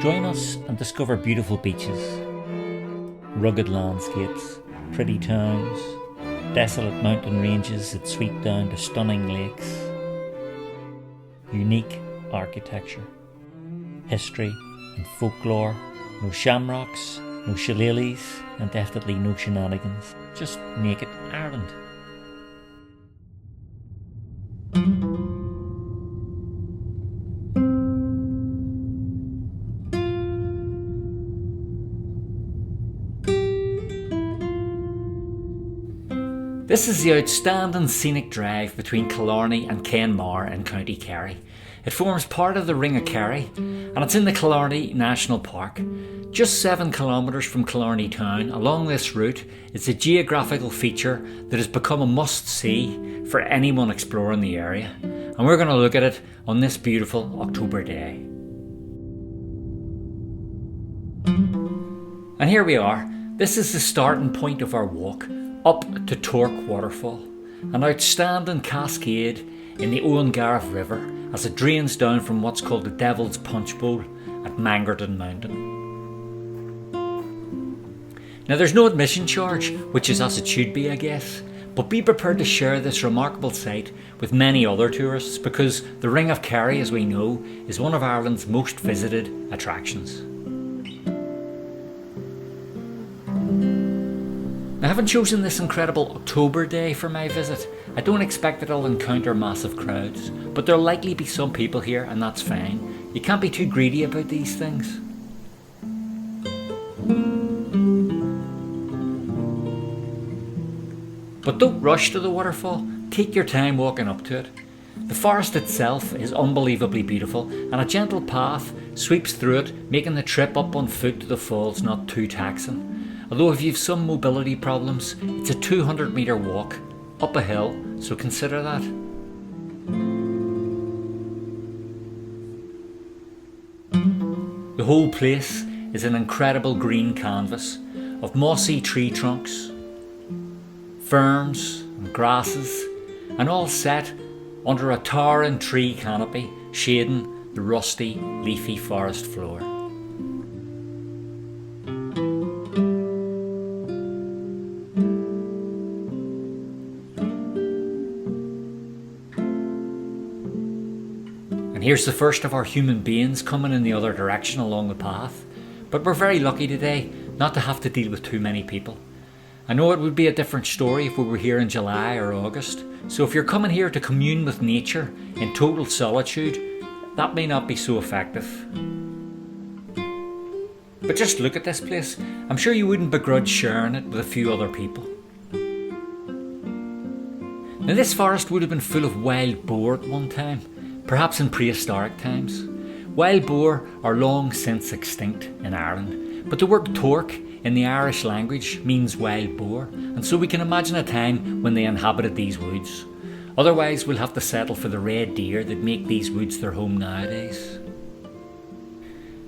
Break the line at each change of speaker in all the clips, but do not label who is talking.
Join us and discover beautiful beaches, rugged landscapes, pretty towns, desolate mountain ranges that sweep down to stunning lakes, unique architecture, history and folklore, no shamrocks, no shillelaghs, and definitely no shenanigans, just naked Ireland. This is the outstanding scenic drive between Killarney and Kenmar in County Kerry. It forms part of the Ring of Kerry and it's in the Killarney National Park. Just 7 kilometres from Killarney town, along this route, it's a geographical feature that has become a must-see for anyone exploring the area. And we're going to look at it on this beautiful October day. And here we are. This is the starting point of our walk up to Torc Waterfall, an outstanding cascade in the Owengareth River as it drains down from what's called the Devil's Punchbowl at Mangerton Mountain. Now there's no admission charge, which is as it should be, I guess, but be prepared to share this remarkable site with many other tourists because the Ring of Kerry, as we know, is one of Ireland's most visited attractions. I haven't chosen this incredible October day for my visit. I don't expect that I'll encounter massive crowds, but there'll likely be some people here and that's fine. You can't be too greedy about these things. But don't rush to the waterfall, take your time walking up to it. The forest itself is unbelievably beautiful and a gentle path sweeps through it, making the trip up on foot to the falls not too taxing. Although if you've some mobility problems, it's a 200-metre walk up a hill, so consider that. The whole place is an incredible green canvas of mossy tree trunks, ferns and grasses, and all set under a towering tree canopy shading the rusty, leafy forest floor. And here's the first of our human beings coming in the other direction along the path. But we're very lucky today not to have to deal with too many people. I know it would be a different story if we were here in July or August. So if you're coming here to commune with nature in total solitude, that may not be so effective. But just look at this place. I'm sure you wouldn't begrudge sharing it with a few other people. Now this forest would have been full of wild boar at one time. Perhaps in prehistoric times. Wild boar are long since extinct in Ireland, but the word torc in the Irish language means wild boar, and so we can imagine a time when they inhabited these woods. Otherwise we'll have to settle for the red deer that make these woods their home nowadays.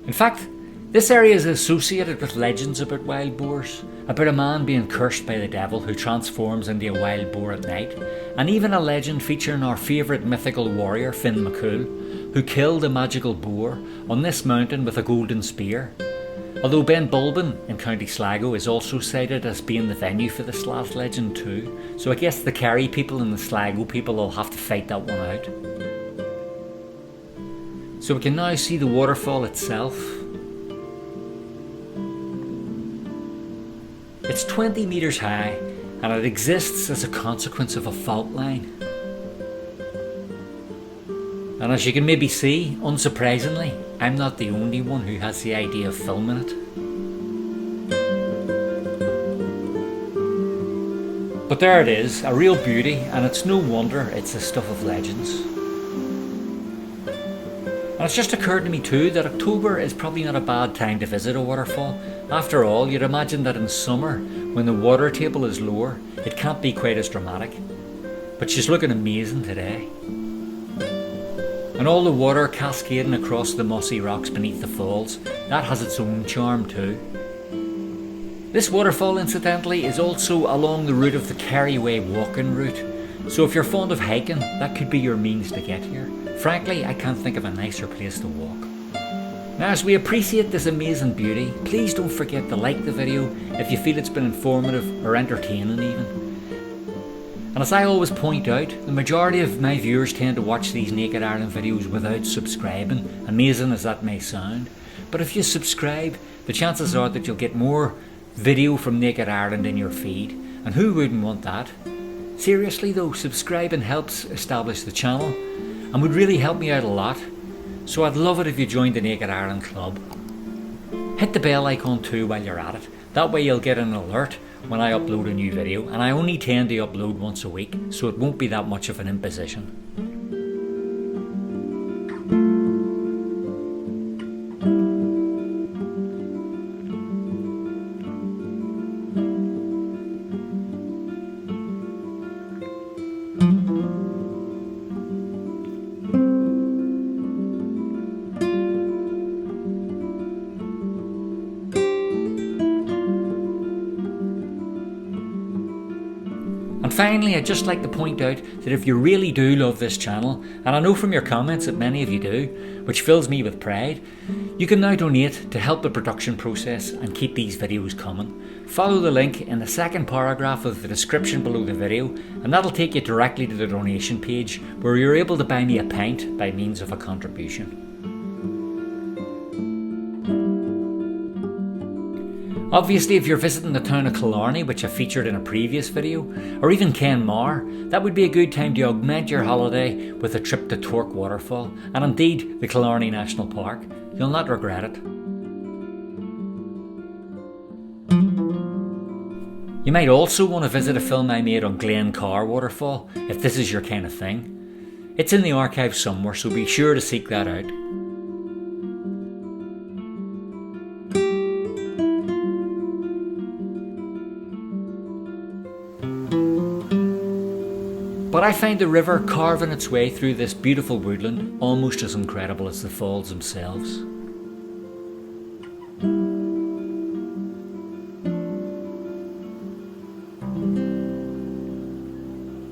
In fact, this area is associated with legends about wild boars, about a man being cursed by the devil who transforms into a wild boar at night, and even a legend featuring our favourite mythical warrior Finn McCool, who killed a magical boar on this mountain with a golden spear. Although Ben Bulben in County Sligo is also cited as being the venue for this last legend too, so I guess the Kerry people and the Sligo people will have to fight that one out. So we can now see the waterfall itself. It's 20 metres high and it exists as a consequence of a fault line. And as you can maybe see, unsurprisingly, I'm not the only one who has the idea of filming it. But there it is, a real beauty, and it's no wonder it's the stuff of legends. And it's just occurred to me too that October is probably not a bad time to visit a waterfall. After all, you'd imagine that in summer, when the water table is lower, it can't be quite as dramatic. But she's looking amazing today. And all the water cascading across the mossy rocks beneath the falls, that has its own charm too. This waterfall, incidentally, is also along the route of the Kerry Way walking route, so if you're fond of hiking, that could be your means to get here. Frankly, I can't think of a nicer place to walk. Now, as we appreciate this amazing beauty, please don't forget to like the video if you feel it's been informative or entertaining even. And as I always point out, the majority of my viewers tend to watch these Naked Ireland videos without subscribing, amazing as that may sound. But if you subscribe, the chances are that you'll get more video from Naked Ireland in your feed, and who wouldn't want that? Seriously though, subscribing helps establish the channel and would really help me out a lot. So I'd love it if you joined the Naked Ireland Club. Hit the bell icon too while you're at it. That way you'll get an alert when I upload a new video, and I only tend to upload once a week, so it won't be that much of an imposition. And finally, I'd just like to point out that if you really do love this channel, and I know from your comments that many of you do, which fills me with pride, you can now donate to help the production process and keep these videos coming. Follow the link in the second paragraph of the description below the video, and that'll take you directly to the donation page where you're able to buy me a pint by means of a contribution. Obviously, if you're visiting the town of Killarney, which I featured in a previous video, or even Kenmar, that would be a good time to augment your holiday with a trip to Torc Waterfall, and indeed the Killarney National Park. You'll not regret it. You might also want to visit a film I made on Torc Waterfall, if this is your kind of thing. It's in the archive somewhere, so be sure to seek that out. But I find the river carving its way through this beautiful woodland almost as incredible as the falls themselves.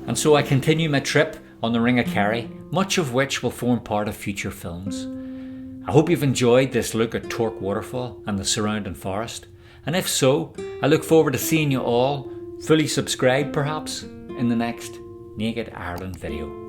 And so I continue my trip on the Ring of Kerry, much of which will form part of future films. I hope you've enjoyed this look at Torc Waterfall and the surrounding forest, and if so, I look forward to seeing you all, fully subscribed perhaps, in the next Naked Ireland video.